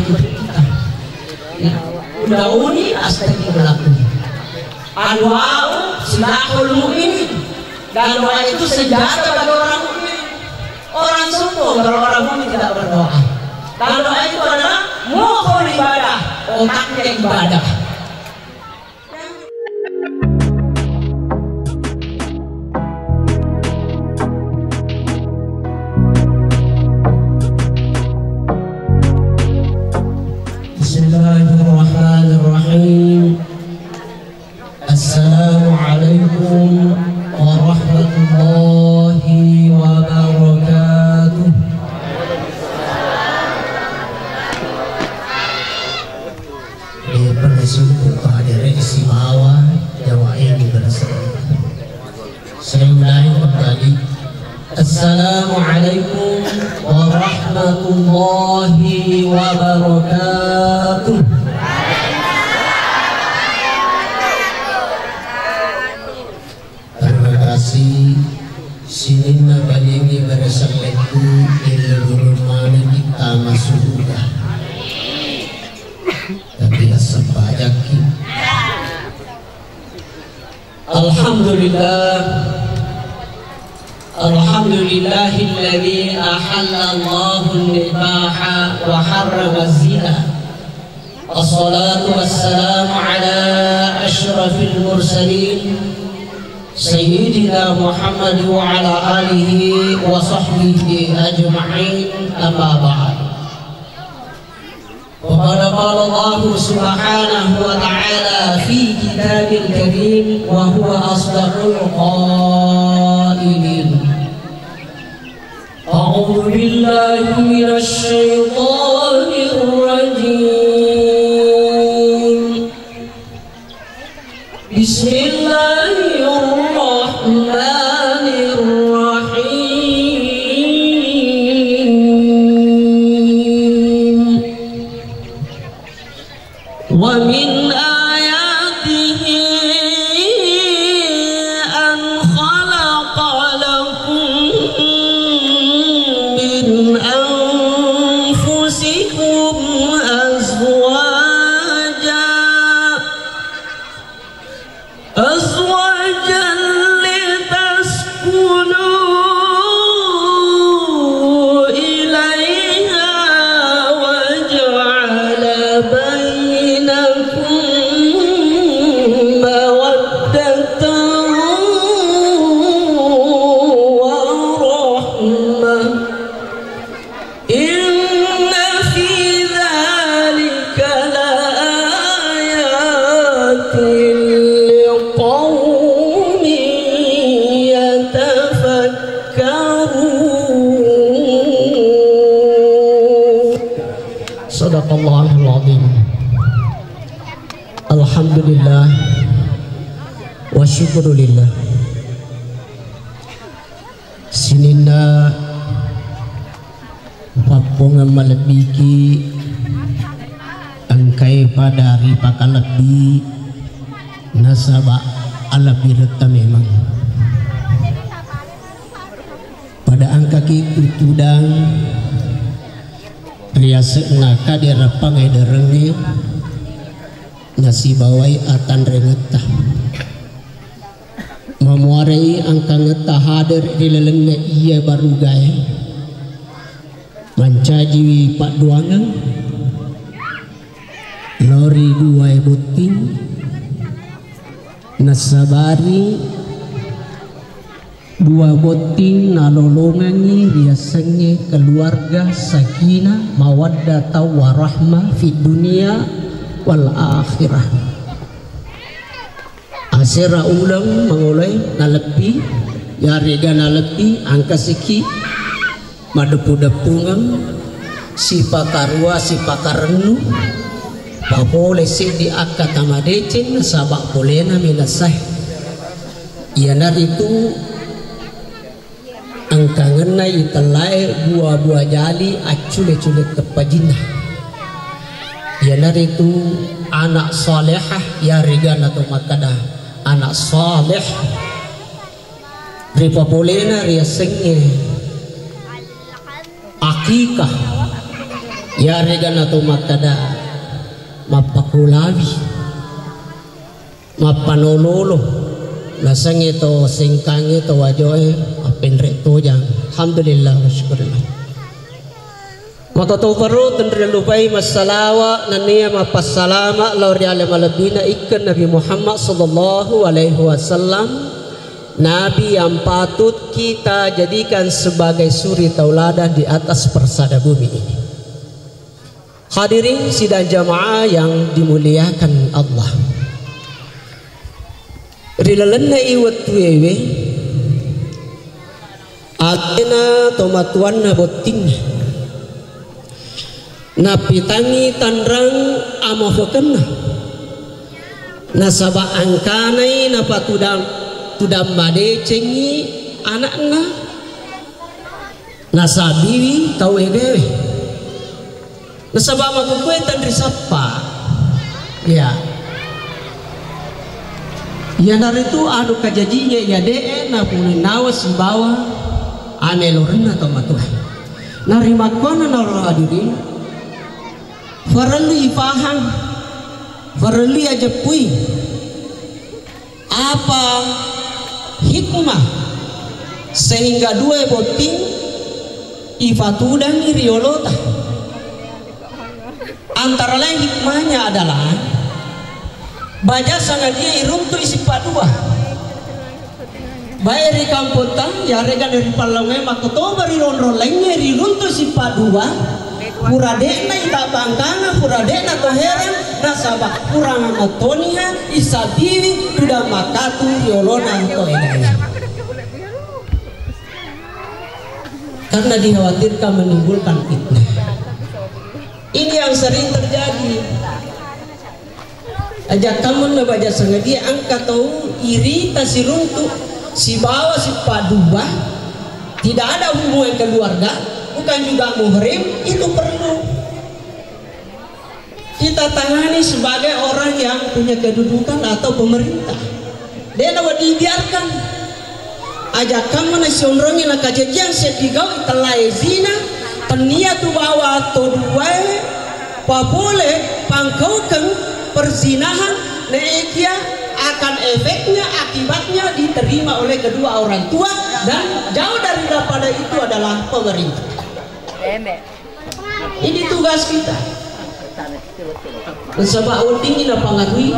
itu kita. Ya, udah uni astagfirullah berlaku. Doa silahul mu'min, dan doa itu senjata bagi orang mukmin. Orang sombong kalau orang mukmin tidak berdoa. Dan doa itu adalah mukhul ibadah, otaknya ibadah. Bismillahirrahmanirrahim. Assalamualaikum warahmatullahi wabarakatuh. Bersyukur kehadiran istimewa Jawa ini bersama. Saya ulangi kembali. Assalamualaikum warahmatullahi wabarakatuh. Terima kasih. Sini nabalingi bersamaku ilmu mana kita masuk. Tapi asal pajaki. Alhamdulillah. Alhamdulillahilladzi ahallallahu al-nibaha wa harrama az-zina. Assalatu wassalamu ala asyrafil mursalin Sayyidina Muhammad wa ala alihi wa sahbihi ajma'in, amma ba'd. وقال قال الله سبحانه وتعالى في كتاب الكريم وهو أصدق القائلين أعوذ بالله من الشيطان الرجيم بسم الله الرحمن الرحيم ومن آياته أن خلق لكم من أنفسكم أزواجا لتسكنوا إليها وجعل بينكم مودة ورحمة إن في ذلك لآيات لقوم يتفكرون. Sadaqallahul azim. Alhamdulillah wa syukurulillah. Sinina papunga malebiki angkai pada ripaka lebih nasaba ala birta memang pada angka kitu tudang riasna kadir pangai derengi nasi bawai atan rengetah memuarai angka ngetah hadir di lelengnya iya baru gaya mancaji pak duangan lori dua buting nasabari dua boting nalolongannya biasanya keluarga sakinah mawaddah warahmah fi dunia wal akhirah. Asera ulang mengulai nalepi yariga nalepi angka siki madepu-depungan si pakarua si pakarenu papole si di akata madecen nasabak polena minasah iana itu angkangenna italai buah-buah jali acule-cule tepajinah iana itu anak salehah ya rigan atau makada anak saleh ripa polena riasengnya akikah ya regan atau matada mapakulawi mapanololo lasang ito singkang ito wajoy apinre to jang alhamdulillah wa syukurillah matatobaru tendri lupai masalawa nania mapassalama lauri alam alabina ikan Nabi Muhammad sallallahu alaihi wasallam, Nabi yang patut kita jadikan sebagai suri tauladan di atas persada bumi ini. Hadirin sidang jamaah yang dimuliakan Allah. Rilalana iwat wewe atena tomatuan na boting na pitangi tanrang amahokan na saba angkanay na tudam made cengi anakna nasabiwi tau edewe nasaba magkukwe tandri sapa ya ya naritu anu kajajinya ya dee na punin nawas bawa aneloren atau matuhan narimakona naro hadirin farali paham farali aja pui apa hikmah sehingga dua boting ifatudan riolota. Antara lain hikmahnya adalah baca sangat dia iruntu isi padua bayar di kamputan ya regan dari palangnya makoto bari ronron lainnya iruntu isi padua puradena ita bangkana puradena toheran nasabah kurang otonia isabiwi sudah makatu riolona atau enaknya karena dikhawatirkan menimbulkan fitnah. Ini yang sering terjadi. Ajak kamu nabaja sengaja angkat tahu iri tasiruntu si bawa si padua tidak ada hubungan keluarga bukan juga muhrim itu perlu kita tangani sebagai orang yang punya kedudukan atau pemerintah. Dia nak dibiarkan. Ajak kamu nasionrongi nak kajian setigau italai zina tenia tu bawa tu dua papole pangkaukan perzinahan neekia akan efeknya akibatnya diterima oleh kedua orang tua dan jauh daripada itu adalah pemerintah. Ini tugas kita. Sebab uting ina pangarui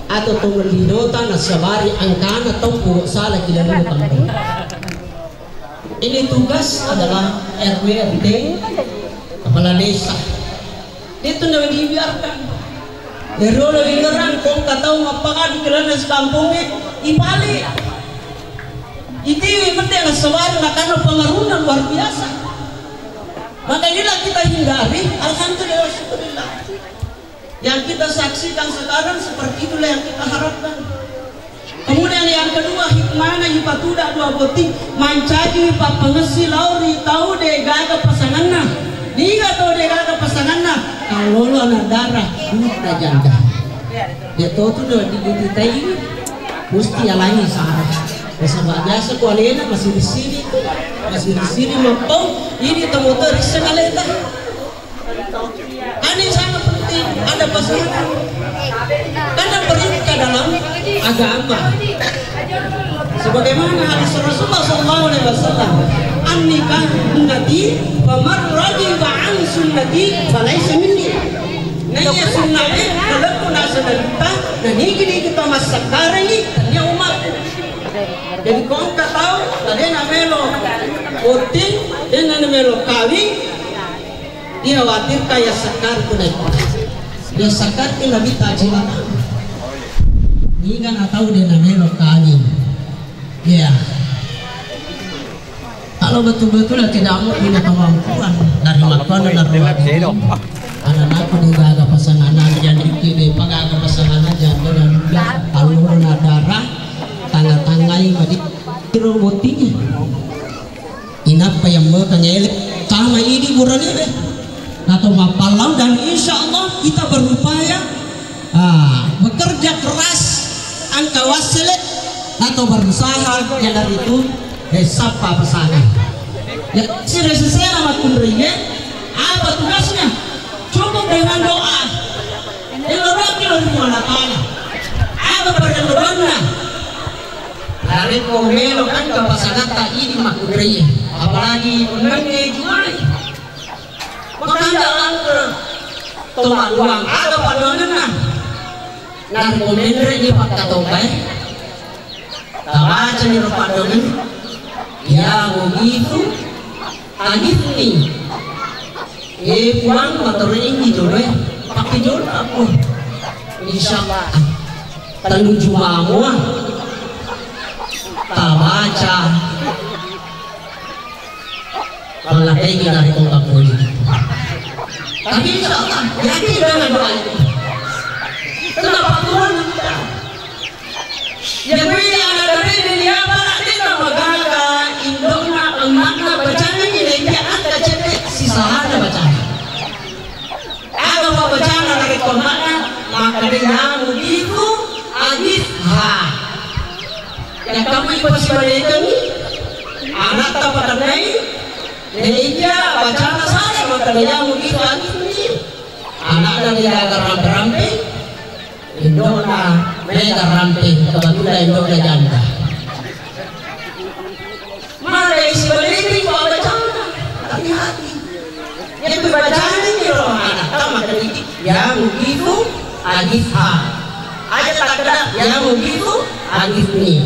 atau tongerdinota nasabari angkana tongku salah tidak dulu kampung. Ini tugas adalah RW RT kepala desa. Itu nak dibiarkan. Ero lagi ngerang kong katau ngapangan kerana sekampungnya ibalik. Itu penting nasabari nakano pengarunan luar biasa. Maka inilah kita hindari. Alhamdulillah syukurillah. Yang kita saksikan sekarang seperti itulah yang kita harapkan. Kemudian yang kedua hikmahnya ipatuda dua boting mancaji pa pengesi lauri tahu de gaga pasanganna. Diga tahu de gaga pasanganna kalau lo anak darah kita jaga. Dia tahu tu do ditai mesti alami sarah. Sebab biasa kualena masih di sini mampau ini temu terisa ngaleta. Ini sangat penting ada pasangan karena perintah dalam agama sebagaimana hadis Rasulullah SAW an-nikah sunnati wa man ragiba an sunnati falaysa minni nanya sunnahnya kalau pun asalita dan ini kita masa sekarang ini tanya umat jadi kau tak tahu tadi namelo voting dan namelo kawin dia khawatir kayak sekar kunai dia sekar ke lebih tajilan ini kan tahu dia namelo kawin ya kalau betul-betul tidak mau punya kemampuan dari makanan dari wakil anak-anakku dia agak pasangan aja dia pakai pasangan aja dan alur darah tangga-tanggai madi robotinya inapa yang mau kangelik sama ini burane deh atau mapalau dan insya Allah kita berupaya bekerja keras angka wasilet atau berusaha yang dari itu sapa pesanan ya si resesena makundrinya apa tugasnya dengan doa. Elorokin oleh Allah Ta'ala. Apa perdemuannya? Lari komelo kan kepasangan tak ini makudri. Apalagi menangnya jual. Maka jalan ke tomak uang ada padanya. Nan komelo ini fakta topai. Tabaca ni padanya. Ya begitu. Agit ni. Puan motorin ini dulu. Pakai dulu aku. Insyaallah. Tanggung jumamu. Tabaca. Kalau kayak gini dari tongkat politik. Tapi insyaallah yakin dengan doa itu. Kenapa Tuhan minta? Yang beri anak dari dia apa? Dia magaga indona makna bacaan ini dia ada cek sisanya bacaan. Ada apa bacaan dari komana maka dia begitu agis ha. Yang kamu ikut sebagai ini anak tak pada naik. Dia bacaan saya maka dia begitu agis ini. Anak dan dia rampe-rampe. Indona mereka rampe kebetulan Indona janda. Mana isi balik bawa bacaan hati-hati. Yang bacaan ini loh anak sama dari yang begitu agis ha. Aja tak kena yang begitu agis ni.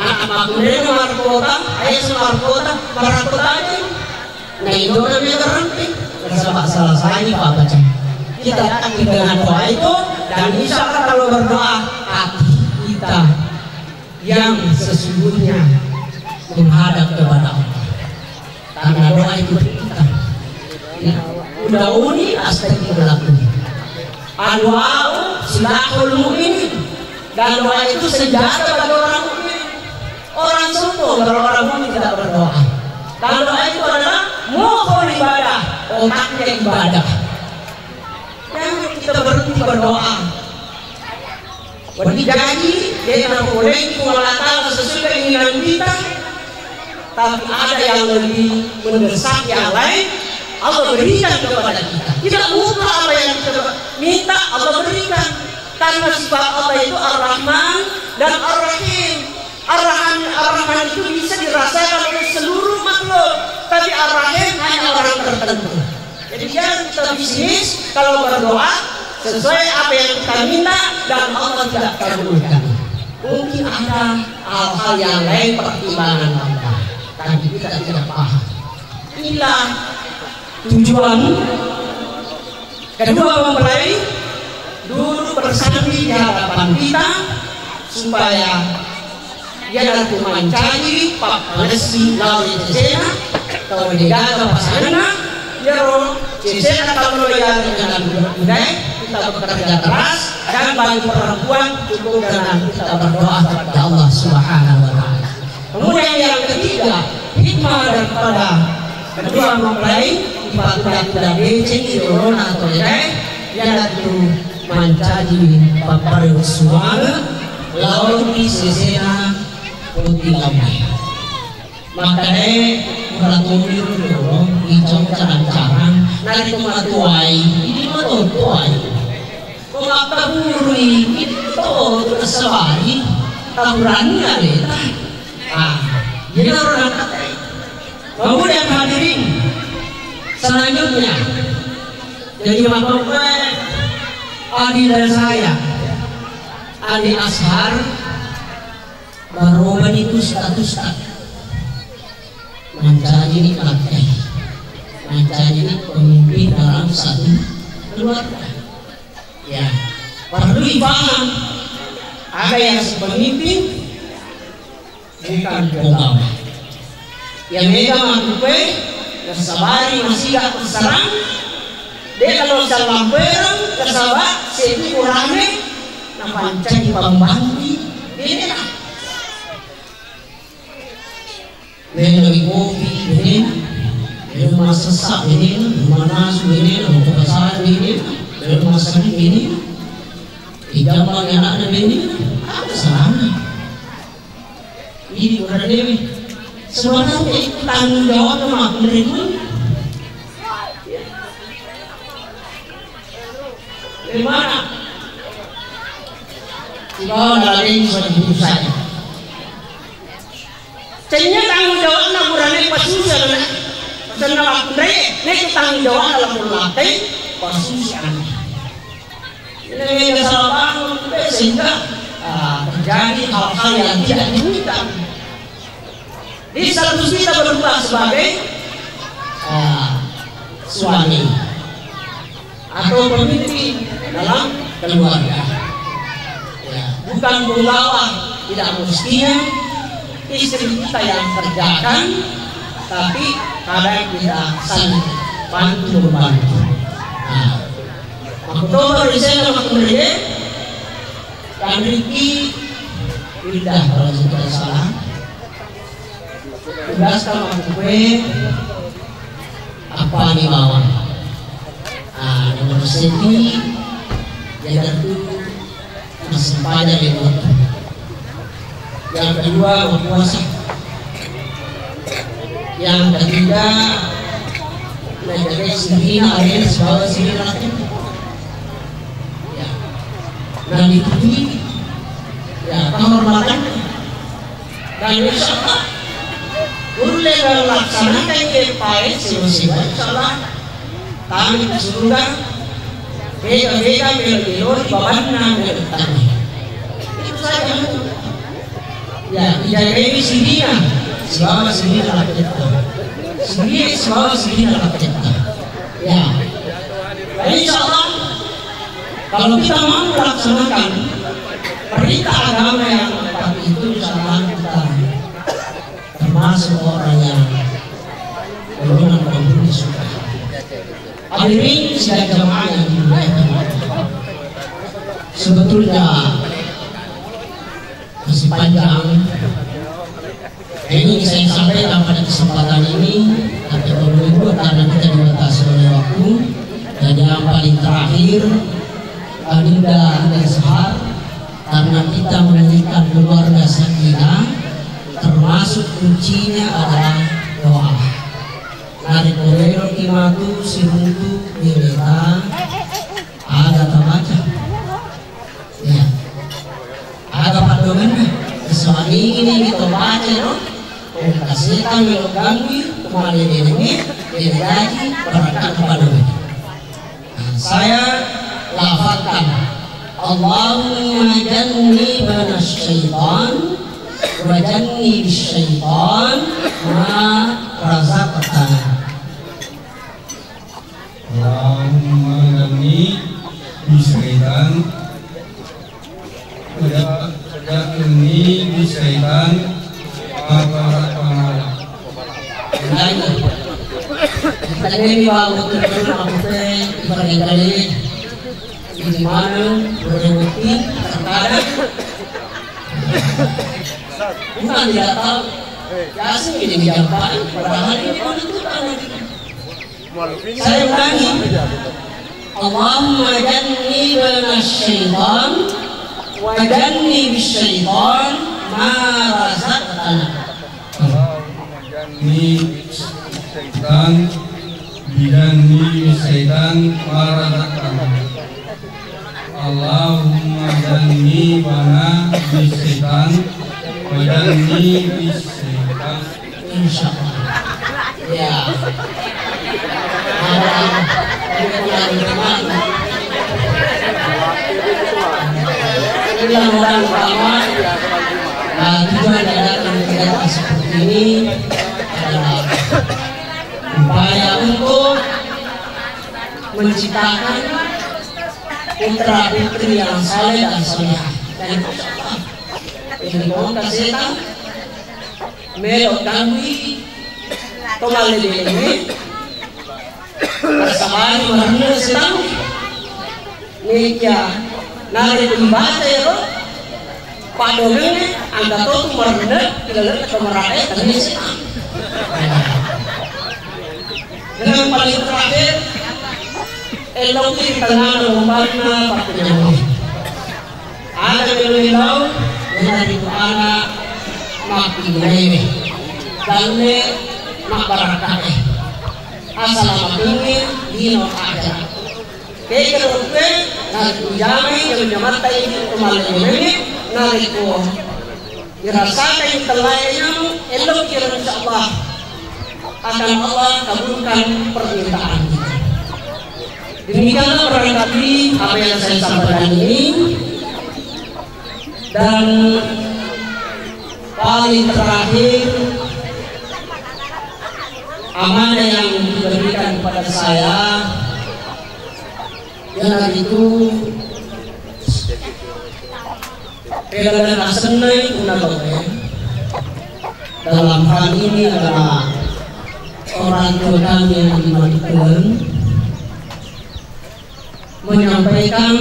Anak makmurnya markota, ayah semarkota, markota aja. Nah Indona mereka rampe. Sebab salah saya pak baca. Kita datang dengan doa itu. Dan insya Allah kalau berdoa hati kita yang sesungguhnya menghadap kepada Allah. Karena doa itu kita. Udah uni astagfirullahaladzim. Doa silahul mu'minin. Dan doa itu senjata bagi orang mukmin. Orang sombong kalau orang mukmin tidak berdoa. Dan doa itu adalah mohon ibadah, otaknya ibadah. Jangan kita berhenti berdoa. Bagi janji dengan boleh Allah sesuai keinginan kita. Tapi ada yang lebih mendesak yang lain, Allah berikan kepada kita. Tidak mutlak apa yang kita minta Allah berikan. Karena sifat Allah itu Ar-Rahman dan Ar-Rahim. Ar-Rahman itu bisa dirasakan oleh seluruh makhluk. Tapi Ar-Rahim hanya orang tertentu. Jadi jangan kita bisnis kalau berdoa sesuai apa yang kita minta dan Allah tidak kabulkan. Mungkin ada hal-hal yang lain pertimbangan Allah, tapi kita tidak paham. Inilah tujuan kedua mempelai duduk bersanding di hadapan kita supaya dia nanti mencari papalesi lalu cecena atau dijaga pasangan. Ya roh, cecena kalau ya dengan budaya kita bekerja keras dan bagi perempuan cukup dengan kita berdoa kepada Allah Subhanahu wa Ta'ala. Kemudian yang ketiga, hikmah daripada kedua mempelai tidak beceng corona atau yang itu mencaji papare suara lalu di cecena putih lamai. Makanya melakukan dulu hijau cara-cara nari matuai ini matuai pengakaburi itu kesebari taburannya beta jadi orang kata kemudian hadirin selanjutnya jadi makhluknya adik dan saya adik Ashar baroban itu status mencari pakai, mencari pemimpin dalam satu keluarga. Ya, perlu dipaham. Ada yang pemimpin bukan penggawa. Yang mega mampu, kesabari masih gak terserang. Dia kalau salah perang, kesabar, sepi kurangnya, mencari pembantu. Ini lah. Lagi kopi ini, rumah sesak ini, rumah nasu ini, rumah kebasaran ini, rumah sakit ini, ijabah yang ada ini, apa salahnya? Ini berada Dewi. Sebenarnya tanggung jawab sama pemerintah. Dari mana? Ikaw nalaling sa budusan. Kanya tanggung jawab na murani pasusa na. Pasal na makundray, na tanggung jawab na lang mulatay, pasusa na. Ini kesalahan sehingga terjadi hal-hal yang tidak diinginkan. Di satu sisi kita berubah sebagai suami atau pemimpin dalam keluarga. Ya, bukan membawa, tidak mestinya istri kita yang kerjakan, tapi kadang kita saling bantu membantu. Oktober Desember kemudian dan Riki pindah kalau tidak salah tugas sama gue apa nih bawah nomor sini yang satu masih pada lewat yang kedua berpuasa yang ketiga menjaga sirina area sebagai sirina dan dipuji ya penghormatan dan insya Allah boleh melaksanakan kepada sehingga insya Allah kami di surga beda-beda belo-belo di bawahnya itu saja ya dijagai sirina sebagai sirina kita sendiri sebagai sirina kita ya insya Allah kalau kita mau melaksanakan perintah agama yang tepat itu, insya kita termasuk orang yang golongan penghuni surga. Hadirin sekalian jemaah yang dimuliakan, sebetulnya masih panjang ini saya sampaikan pada kesempatan ini, tapi Bapak-Ibu karena kita dibatasi oleh waktu, dan yang paling terakhir Adinda Ashar karena kita menjadikan keluarga sakinah termasuk kuncinya adalah doa. Nari korero kimatu siruntu bileta ada tabaca ya ada padomen kesuali ini kita baca no kasihkan melogami kembali ini lagi berkat padomen. Saya lafalkan Allahumma jannibna syaitan wa jannib syaitan ma razaqtana. Allahumma jannib syaitan wa jannib syaitan ma razaqtana. Kali bawa barangkali di mana berhenti terkadang bukan tidak tahu kasih ini menyampaikan padahal ini menentukan saya ulangi Allahumma jannibna syaitan wa jannib syaitan ma razaqtana. Allahumma jannib syaitan bidanni syaitan ma razaqtana. Allahumma jannibna bisyaitan wa janni bisyaitan. Insyaallah. Ya. Inilah orang pertama tujuan datang kegiatan seperti ini adalah upaya untuk menciptakan putra putri yang saleh dan salihah dan insyaallah ini mohon kasihkan melok kami tomale ini bersama marahnya sedang nikah nari pembaca ya padomen angka tuh marahnya tidak ke marahnya tadi sedang yang paling terakhir elok di tengah lompatnya pakunya ada beliau yang dari anak makinai dan mak barakah assalamualaikum dino akhirat. Kaya Jamai yang menyamatai kemarin ini nariku dirasakan yang telayanya elok kira insyaallah akan Allah kabulkan permintaan kita. Demikianlah barangkali apa yang saya sampaikan ini, dan paling terakhir amanah yang diberikan kepada saya yang itu pegangan asenai unabagay. Dalam hal ini adalah orang tua kami yang dimatikan menyampaikan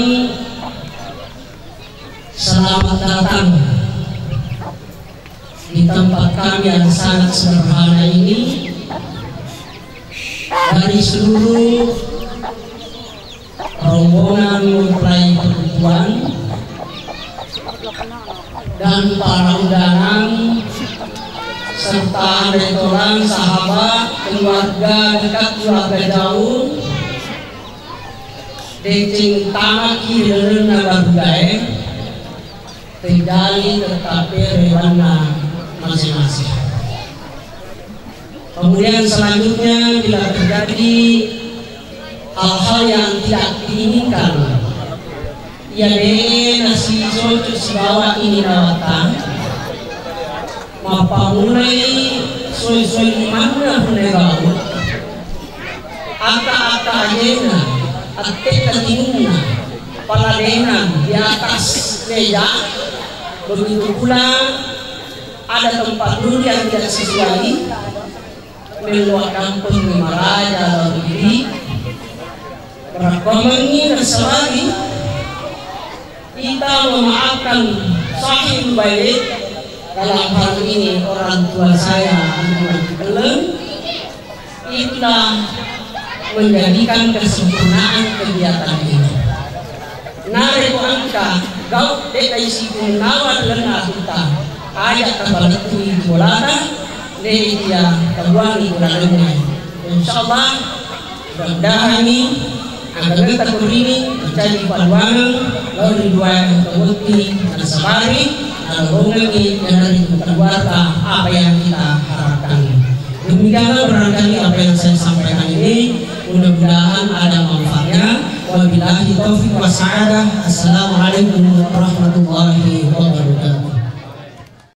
selamat datang di tempat kami yang sangat sederhana ini dari seluruh rombongan mempelai perempuan dan para undangan serta restoran, sahabat, keluarga dekat, keluarga jauh, decing tamak hilir naga budaya terjadi tetapi rewana masing-masing. Kemudian selanjutnya bila terjadi hal-hal yang tidak diinginkan, ya deh nasi soto sebawa ini nawatan mapa mulai soy mana penegau ata ajena ate katingna paladenan di atas meja. Begitu pula ada tempat duduk yang tidak sesuai meluangkan penggemaraja lalu diri berkomengi dan selagi kita memaafkan sahih baik. Dalam hal ini orang tua saya Belum itulah menjadikan kesempurnaan kegiatan ini. Nari angka gau deka isi kunawan lena kita ajak kembali kui bolata deh dia kebuang bulannya. Insyaallah mudah-mudahan ini agar kita ini menjadi paduan lalu dua kemudian dan sabari lagi dari keluarga apa yang kita harapkan. Demikianlah barangkali apa yang saya sampaikan ini, mudah-mudahan ada manfaatnya. Wabillahi taufiq wa sa'adah. Assalamualaikum warahmatullahi wabarakatuh.